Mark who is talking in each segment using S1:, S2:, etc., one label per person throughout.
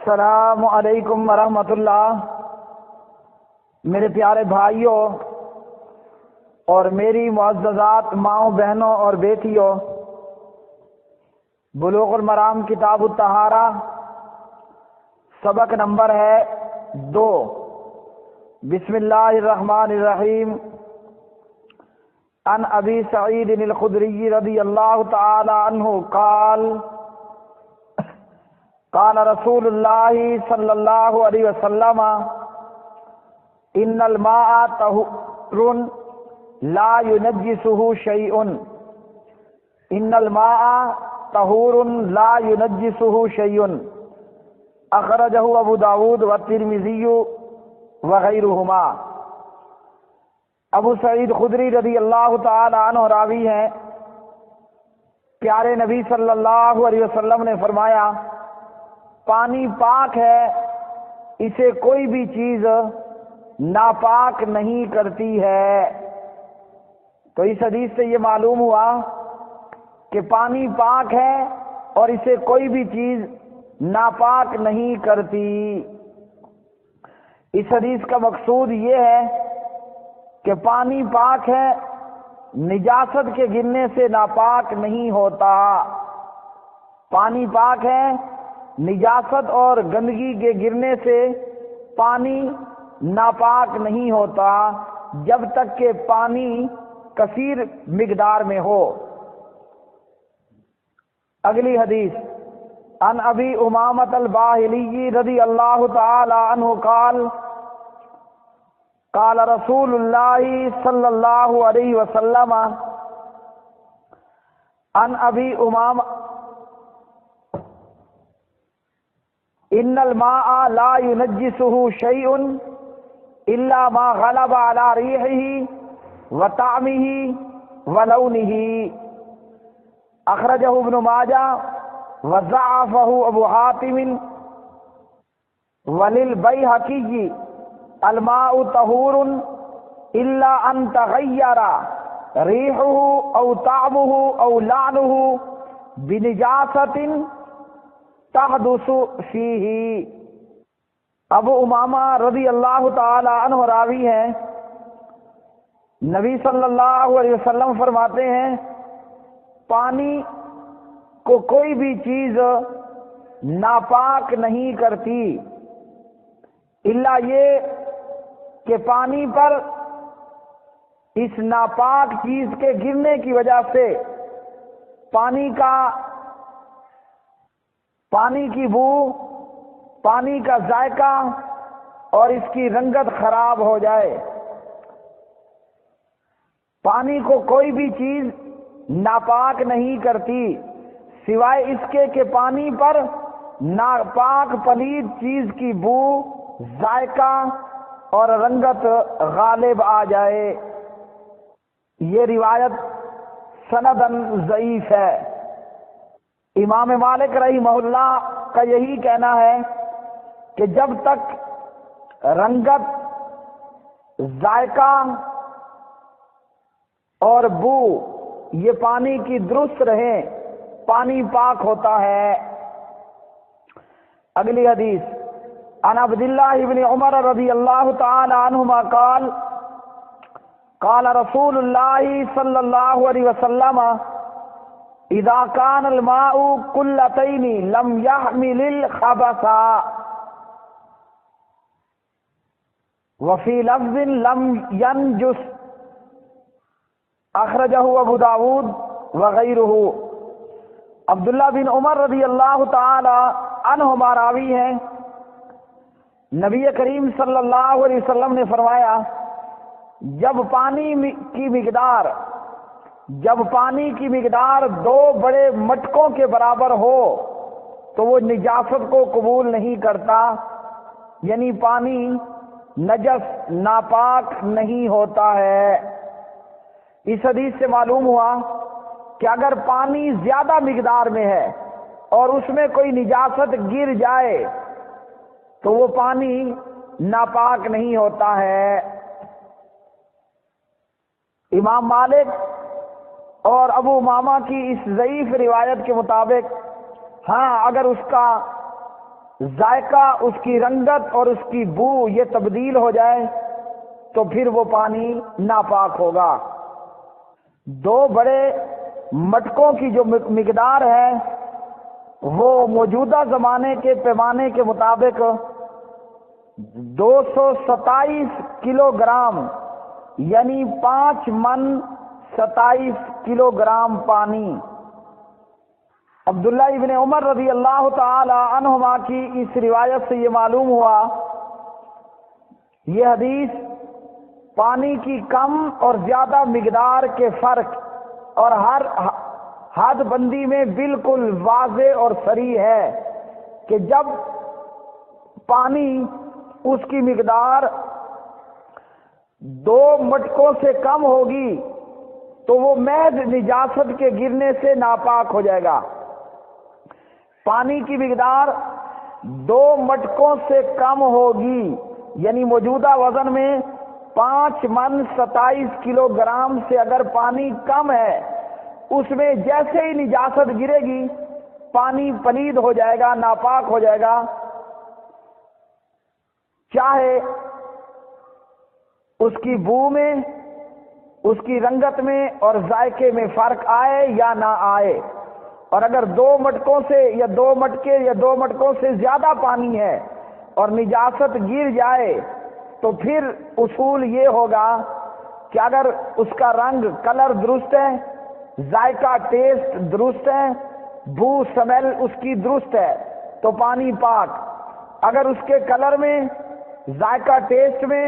S1: السلام علیکم ورحمۃ اللہ۔ میرے پیارے بھائیوں اور میری معززات ماؤں بہنوں اور بیٹیوں، بلوغ المرام کتاب الطہارہ سبق نمبر ہے 2۔ بسم اللہ الرحمن الرحیم۔ عن ابی سعید الخدری رضی اللہ تعالی عنہ قال قال رسول اللہ صلی اللہ علیہ وسلم ان الماء طہور لا ينجسه شیء ان الماء طہور لا ينجسه شیء اخرجہ ابو داود والترمذی وغیرہما۔ ابو سعید خدری رضی اللہ تعالی عنہ راوی ہیں۔ پیارے نبی صلی اللہ علیہ وسلم نے فرمایا، پانی پاک ہے، اسے کوئی بھی چیز ناپاک نہیں کرتی ہے۔ تو اس حدیث سے یہ معلوم ہوا کہ پانی پاک ہے اور اسے کوئی بھی چیز ناپاک نہیں کرتی۔ اس حدیث کا مقصود یہ ہے کہ پانی پاک ہے، نجاست کے گرنے سے ناپاک نہیں ہوتا۔ پانی پاک ہے، نجاست اور گندگی کے گرنے سے پانی ناپاک نہیں ہوتا جب تک کہ پانی کثیر مقدار میں ہو۔ اگلی حدیث عن ابی امامۃ الباہلی رضی اللہ تعالی عنہ قال قال رسول اللہ صلی اللہ علیہ وسلم عن ابی امامہ ان الماء لا ينجسه شيء الا ما غلب على ريحه وطعمه ولونه اخرجه ابن ماجہ وضعفه ابو حاتم وللبیہقی الماء طہور الا ان تغیر ريحه او طعمه او لعنه بنجاست تحدث فیہ۔ ابو امامہ رضی اللہ تعالی عنہ راوی ہیں۔ نبی صلی اللہ علیہ وسلم فرماتے ہیں، پانی کو کوئی بھی چیز ناپاک نہیں کرتی الا یہ کہ پانی پر اس ناپاک چیز کے گرنے کی وجہ سے پانی کی بو، پانی کا ذائقہ اور اس کی رنگت خراب ہو جائے۔ پانی کو کوئی بھی چیز ناپاک نہیں کرتی سوائے اس کے کہ پانی پر ناپاک پلید چیز کی بو، ذائقہ اور رنگت غالب آ جائے۔ یہ روایت سنداً ضعیف ہے۔ امام مالک رحمہ اللہ کا یہی کہنا ہے کہ جب تک رنگت، ذائقہ اور بو یہ پانی کی درست رہے، پانی پاک ہوتا ہے۔ اگلی حدیث عن عبداللہ بن عمر رضی اللہ تعالی عنہما قال قال رسول اللہ صلی اللہ علیہ وسلم اذا كان الماء قلتين لم يحمل الخبث وفي لفظ لم ينجس اخرجہ ابو داود وغیرہ۔ عبداللہ بن عمر رضی اللہ تعالی عنہما راوی ہیں۔ نبی کریم صلی اللہ علیہ وسلم نے فرمایا، جب پانی کی مقدار 2 بڑے مٹکوں کے برابر ہو تو وہ نجاست کو قبول نہیں کرتا، یعنی پانی نجس ناپاک نہیں ہوتا ہے۔ اس حدیث سے معلوم ہوا کہ اگر پانی زیادہ مقدار میں ہے اور اس میں کوئی نجاست گر جائے تو وہ پانی ناپاک نہیں ہوتا ہے۔ امام مالک اور ابو امامہ کی اس ضعیف روایت کے مطابق ہاں اگر اس کا ذائقہ، اس کی رنگت اور اس کی بو یہ تبدیل ہو جائے تو پھر وہ پانی ناپاک ہوگا۔ دو بڑے مٹکوں کی جو مقدار ہے وہ موجودہ زمانے کے پیمانے کے مطابق 227 کلو گرام یعنی 5 من 27 کلو گرام پانی۔ عبداللہ ابن عمر رضی اللہ تعالی عنہما کی اس روایت سے یہ معلوم ہوا، یہ حدیث پانی کی کم اور زیادہ مقدار کے فرق اور ہر حد بندی میں بالکل واضح اور صریح ہے کہ جب پانی اس کی مقدار 2 مٹکوں سے کم ہوگی تو وہ محض نجاست کے گرنے سے ناپاک ہو جائے گا۔ پانی کی مقدار 2 مٹکوں سے کم ہوگی یعنی موجودہ وزن میں 5 من 27 کلو گرام سے اگر پانی کم ہے، اس میں جیسے ہی نجاست گرے گی پانی پلید ہو جائے گا، ناپاک ہو جائے گا، چاہے اس کی بو میں، اس کی رنگت میں اور ذائقے میں فرق آئے یا نہ آئے۔ اور اگر 2 مٹکوں سے یا 2 مٹکے یا 2 مٹکوں سے زیادہ پانی ہے اور نجاست گر جائے تو پھر اصول یہ ہوگا کہ اگر اس کا رنگ کلر درست ہے، ذائقہ ٹیسٹ درست ہے، بو سمیل اس کی درست ہے تو پانی پاک۔ اگر اس کے کلر میں، ذائقہ ٹیسٹ میں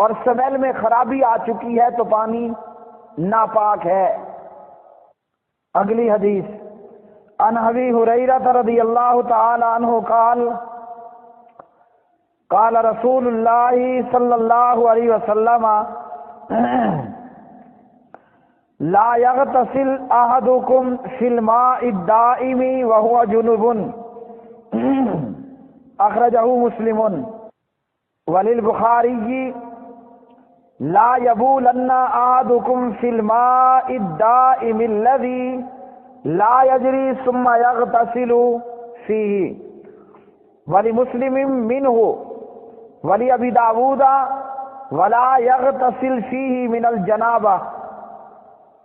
S1: اور سمیل میں خرابی آ چکی ہے تو پانی ناپاک ہے۔ اگلی حدیث عن ابی ہریرہ رضی اللہ تعالی عنہ قال قال رسول اللہ صلی اللہ علیہ وسلم لا يغتسل احدكم في الماء الدائم وهو جنب اخرجہ مسلم وللبخاری لا يبولن احدكم في الماء الدائم الذي لا يجري ثم يغتسل فيه ولمسلم منه ولأبي داود ولا يغتسل فيه من الجنابہ۔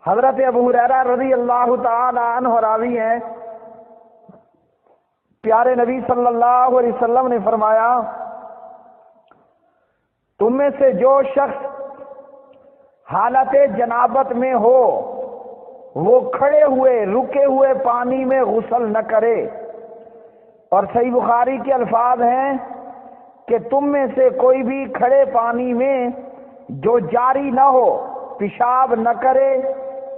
S1: حضرت ابو ہریرہ رضی اللہ تعالی عنہ راوی ہیں، پیارے نبی صلی اللہ علیہ وسلم نے فرمایا، تم میں سے جو شخص حالت جنابت میں ہو وہ کھڑے ہوئے رکے ہوئے پانی میں غسل نہ کرے۔ اور صحیح بخاری کے الفاظ ہیں کہ تم میں سے کوئی بھی کھڑے پانی میں جو جاری نہ ہو پیشاب نہ کرے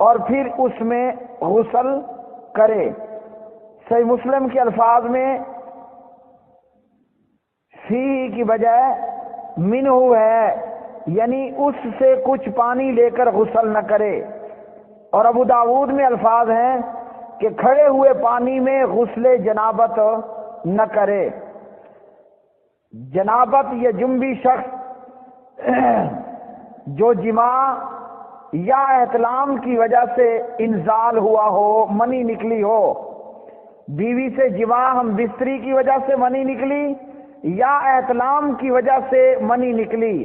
S1: اور پھر اس میں غسل کرے۔ صحیح مسلم کے الفاظ میں فی کی بجائے منہ ہے، یعنی اس سے کچھ پانی لے کر غسل نہ کرے۔ اور ابو داود میں الفاظ ہیں کہ کھڑے ہوئے پانی میں غسل جنابت نہ کرے۔ جنابت یہ جنبی شخص جو جماع یا احتلام کی وجہ سے انزال ہوا ہو، منی نکلی ہو، بیوی سے جماع ہم بستری کی وجہ سے منی نکلی یا احتلام کی وجہ سے منی نکلی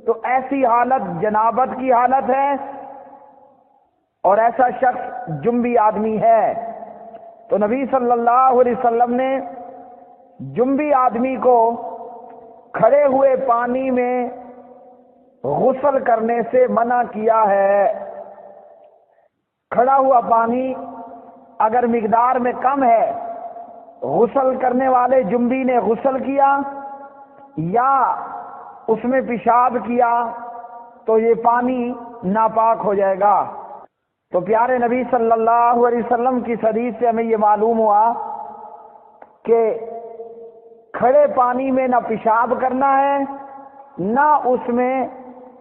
S1: تو ایسی حالت جنابت کی حالت ہے اور ایسا شخص جنبی آدمی ہے۔ تو نبی صلی اللہ علیہ وسلم نے جنبی آدمی کو کھڑے ہوئے پانی میں غسل کرنے سے منع کیا ہے۔ کھڑا ہوا پانی اگر مقدار میں کم ہے، غسل کرنے والے جنبی نے غسل کیا یا اس میں پیشاب کیا تو یہ پانی ناپاک ہو جائے گا۔ تو پیارے نبی صلی اللہ علیہ وسلم کی حدیث سے ہمیں یہ معلوم ہوا کہ کھڑے پانی میں نہ پیشاب کرنا ہے نہ اس میں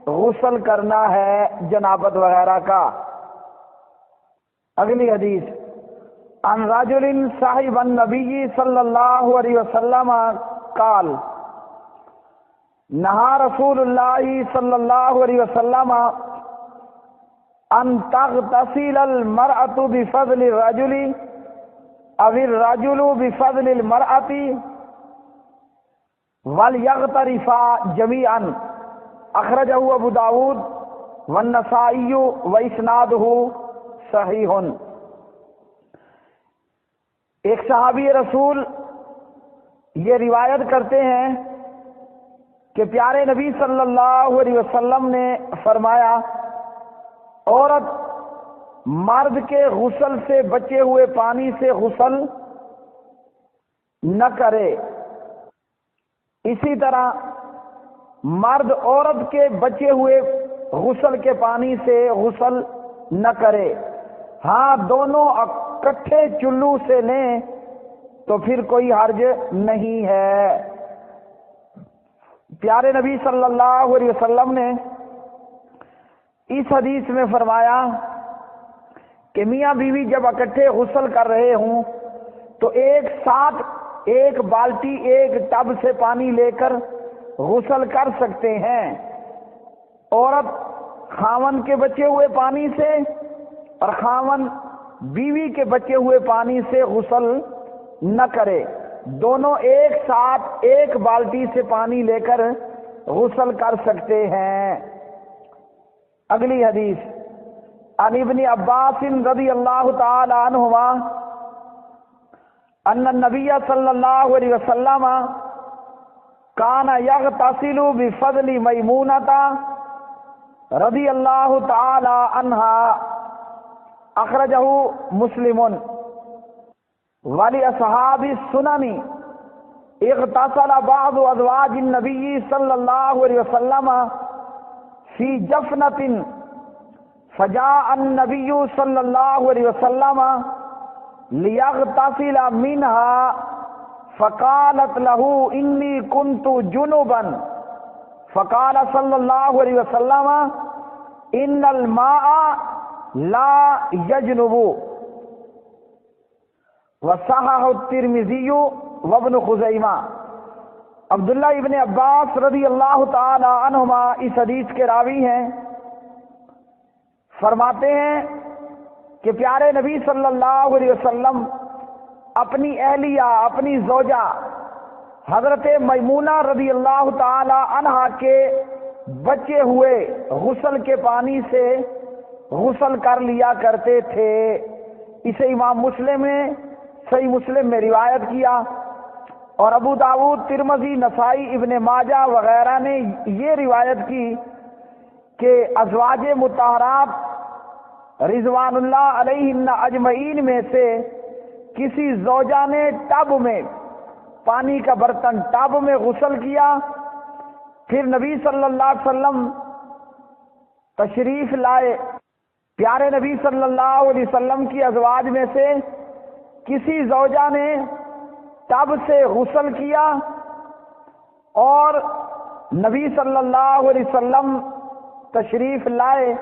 S1: غسل کرنا ہے جنابت وغیرہ کا۔ اگلی حدیث عن رجل صاحب النبی صلی اللہ علیہ وسلم قال نہا رسول اللہ صلی اللہ علیہ وسلم ان تغتسل المرأة بفضل الرجل او الرجل بفضل المرأة وَلْيَغْتَرِفَا جَمِيعًا اخرجہ ابو داود والنسائی واسنادہ صحیح۔ ایک صحابی رسول یہ روایت کرتے ہیں کہ پیارے نبی صلی اللہ علیہ وسلم نے فرمایا، عورت مرد کے غسل سے بچے ہوئے پانی سے غسل نہ کرے، اسی طرح مرد عورت کے بچے ہوئے غسل کے پانی سے غسل نہ کرے۔ ہاں دونوں اکٹھے چلو سے لیں تو پھر کوئی حرج نہیں ہے۔ پیارے نبی صلی اللہ علیہ وسلم نے اس حدیث میں فرمایا کہ میاں بیوی جب اکٹھے غسل کر رہے ہوں تو ایک ساتھ ایک بالٹی ایک ٹب سے پانی لے کر غسل کر سکتے ہیں۔ عورت خاوند کے بچے ہوئے پانی سے اور خاوند بیوی کے بچے ہوئے پانی سے غسل نہ کرے، دونوں ایک ساتھ ایک بالٹی سے پانی لے کر غسل کر سکتے ہیں۔ اگلی حدیث عن ابن عباس رضی اللہ تعالی عنہما ان النبی صلی اللہ علیہ وسلم کان یغتسل بفضل میمونۃ رضی اللہ تعالی عنہا اخرجہ مسلم۔ ولاصحاب السنن اغتسل بعض ازواج النبی صلی اللہ علیہ وسلم فی جفنۃ فجاء النبی صلی اللہ علیہ وسلم لیغتسل منها فقالت له انی کنت جنبا فقال صلی اللہ علیہ وسلم ان الماء لا یجنب وصححہ الترمذی وابن خزیمہ۔ عبداللہ ابن عباس رضی اللہ تعالی عنہما اس حدیث کے راوی ہیں، فرماتے ہیں کہ پیارے نبی صلی اللہ علیہ وسلم اپنی اہلیہ اپنی زوجہ حضرت میمونہ رضی اللہ تعالی عنہا کے بچے ہوئے غسل کے پانی سے غسل کر لیا کرتے تھے۔ اسے امام مسلم نے صحیح مسلم میں روایت کیا، اور ابو داود، ترمذی، نسائی، ابن ماجہ وغیرہ نے یہ روایت کی کہ ازواج مطہرات رضوان اللہ علیہن اجمعین میں سے کسی زوجہ نے ٹب میں پانی کا برتن ٹب میں غسل کیا، پھر نبی صلی اللہ علیہ وسلم تشریف لائے۔ پیارے نبی صلی اللہ علیہ وسلم کی ازواج میں سے کسی زوجہ نے ٹب سے غسل کیا اور نبی صلی اللہ علیہ وسلم تشریف لائے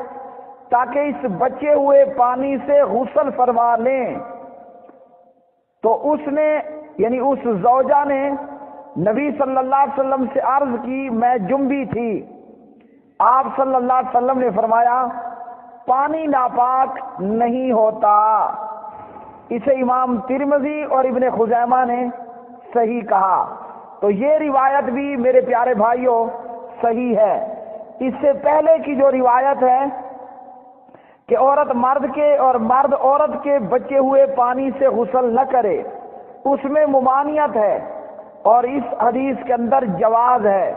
S1: تاکہ اس بچے ہوئے پانی سے غسل فرما لیں، تو اس نے یعنی اس زوجہ نے نبی صلی اللہ علیہ وسلم سے عرض کی میں جنبی تھی۔ آپ صلی اللہ علیہ وسلم نے فرمایا پانی ناپاک نہیں ہوتا۔ اسے امام ترمذی اور ابن خزیمہ نے صحیح کہا۔ تو یہ روایت بھی میرے پیارے بھائیوں صحیح ہے۔ اس سے پہلے کی جو روایت ہے کہ عورت مرد کے اور مرد عورت کے بچے ہوئے پانی سے غسل نہ کرے، اس میں ممانعت ہے، اور اس حدیث کے اندر جواز ہے۔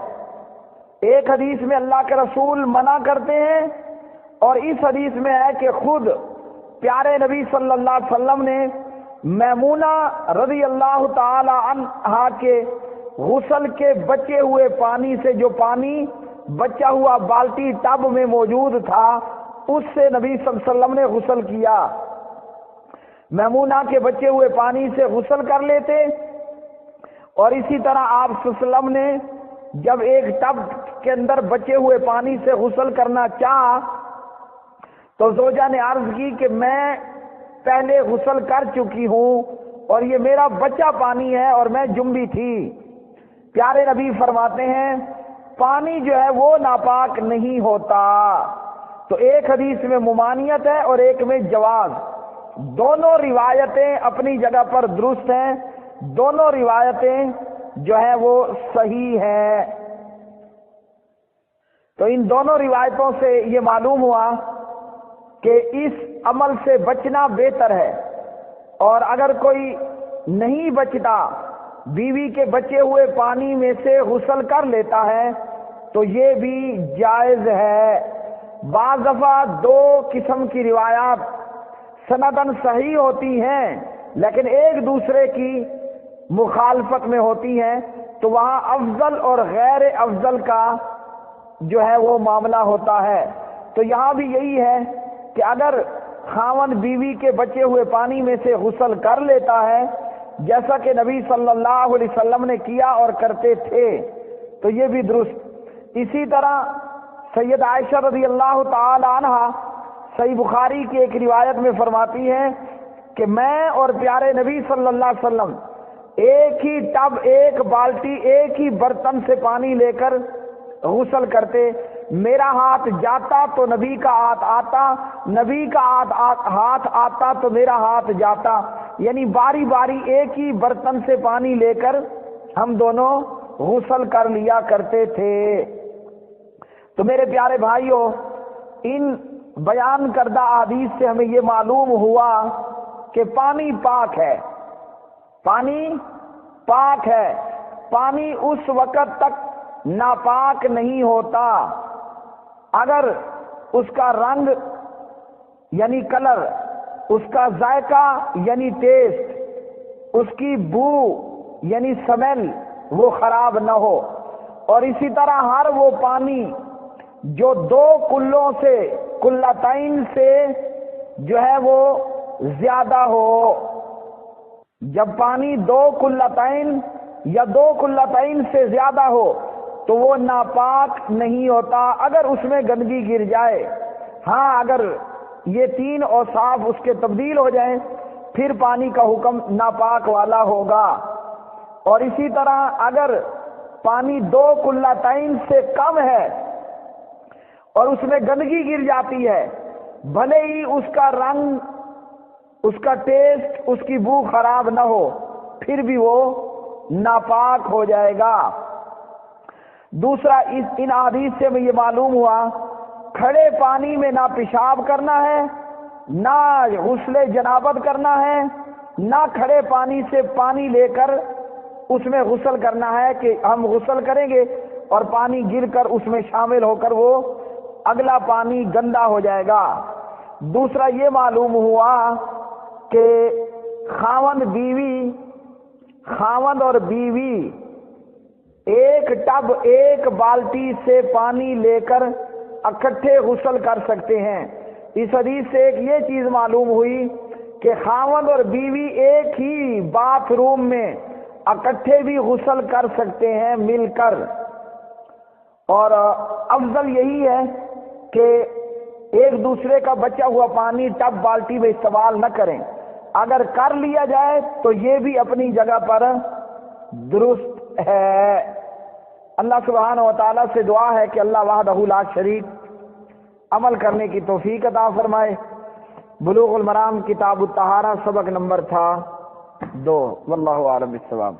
S1: ایک حدیث میں اللہ کے رسول منع کرتے ہیں، اور اس حدیث میں ہے کہ خود پیارے نبی صلی اللہ علیہ وسلم نے میمونہ رضی اللہ تعالی عنہا کے غسل کے بچے ہوئے پانی سے، جو پانی بچا ہوا بالٹی ٹب میں موجود تھا، اس سے نبی صلی اللہ علیہ وسلم نے غسل کیا۔ میمونہ کے بچے ہوئے پانی سے غسل کر لیتے، اور اسی طرح آپ صلی اللہ علیہ وسلم نے جب ایک ٹب کے اندر بچے ہوئے پانی سے غسل کرنا چاہا تو زوجہ نے عرض کی کہ میں پہلے غسل کر چکی ہوں اور یہ میرا بچہ پانی ہے اور میں جنبی تھی۔ پیارے نبی فرماتے ہیں پانی جو ہے وہ ناپاک نہیں ہوتا۔ تو ایک حدیث میں ممانعت ہے اور ایک میں جواز۔ دونوں روایتیں اپنی جگہ پر درست ہیں، دونوں روایتیں جو ہے وہ صحیح ہے۔ تو ان دونوں روایتوں سے یہ معلوم ہوا کہ اس عمل سے بچنا بہتر ہے، اور اگر کوئی نہیں بچتا، بیوی کے بچے ہوئے پانی میں سے غسل کر لیتا ہے تو یہ بھی جائز ہے۔ بعض دفعہ دو قسم کی روایات سندن صحیح ہوتی ہیں لیکن ایک دوسرے کی مخالفت میں ہوتی ہیں، تو وہاں افضل اور غیر افضل کا جو ہے وہ معاملہ ہوتا ہے۔ تو یہاں بھی یہی ہے کہ اگر خاوند بیوی کے بچے ہوئے پانی میں سے غسل کر لیتا ہے جیسا کہ نبی صلی اللہ علیہ وسلم نے کیا اور کرتے تھے تو یہ بھی درست۔ اسی طرح سید عائشہ رضی اللہ تعالی عنہ صحیح بخاری کی ایک روایت میں فرماتی ہیں کہ میں اور پیارے نبی صلی اللہ علیہ وسلم ایک ہی ٹب، ایک بالٹی، ایک ہی برتن سے پانی لے کر غسل کرتے، میرا ہاتھ جاتا تو نبی کا ہاتھ آتا، نبی کا ہاتھ آتا تو میرا ہاتھ جاتا، یعنی باری باری ایک ہی برتن سے پانی لے کر ہم دونوں غسل کر لیا کرتے تھے۔ تو میرے پیارے بھائیوں، ان بیان کردہ احادیث سے ہمیں یہ معلوم ہوا کہ پانی پاک ہے، پانی پاک ہے۔ پانی اس وقت تک ناپاک نہیں ہوتا اگر اس کا رنگ یعنی کلر، اس کا ذائقہ یعنی ٹیسٹ، اس کی بو یعنی اسمیل وہ خراب نہ ہو، اور اسی طرح ہر وہ پانی جو دو کلوں سے، کلتین سے جو ہے وہ زیادہ ہو۔ جب پانی دو کلتین یا دو کلتین سے زیادہ ہو تو وہ ناپاک نہیں ہوتا اگر اس میں گندگی گر جائے۔ ہاں اگر یہ تین اوصاف اس کے تبدیل ہو جائیں پھر پانی کا حکم ناپاک والا ہوگا۔ اور اسی طرح اگر پانی دو کلتین سے کم ہے اور اس میں گندگی گر جاتی ہے، بھلے ہی اس کا رنگ، اس کا ٹیسٹ، اس کی بو خراب نہ ہو، پھر بھی وہ ناپاک ہو جائے گا۔ دوسرا، ان احادیث سے ہمیں یہ معلوم ہوا کھڑے پانی میں نہ پیشاب کرنا ہے، نہ غسل جنابت کرنا ہے، نہ کھڑے پانی سے پانی لے کر اس میں غسل کرنا ہے کہ ہم غسل کریں گے اور پانی گر کر اس میں شامل ہو کر وہ اگلا پانی گندا ہو جائے گا۔ دوسرا یہ معلوم ہوا کہ خاوند اور بیوی ایک ٹب، ایک بالٹی سے پانی لے کر اکٹھے غسل کر سکتے ہیں۔ اس حدیث سے ایک یہ چیز معلوم ہوئی کہ خاوند اور بیوی ایک ہی باتھ روم میں اکٹھے بھی غسل کر سکتے ہیں مل کر، اور افضل یہی ہے کہ ایک دوسرے کا بچا ہوا پانی ٹب بالٹی میں استعمال نہ کریں۔ اگر کر لیا جائے تو یہ بھی اپنی جگہ پر درست ہے۔ اللہ سبحانہ و تعالیٰ سے دعا ہے کہ اللہ وحدہ لا شریک عمل کرنے کی توفیق عطا فرمائے۔ بلوغ المرام کتاب الطہارہ سبق نمبر تھا 2۔ واللہ اعلم بالصواب۔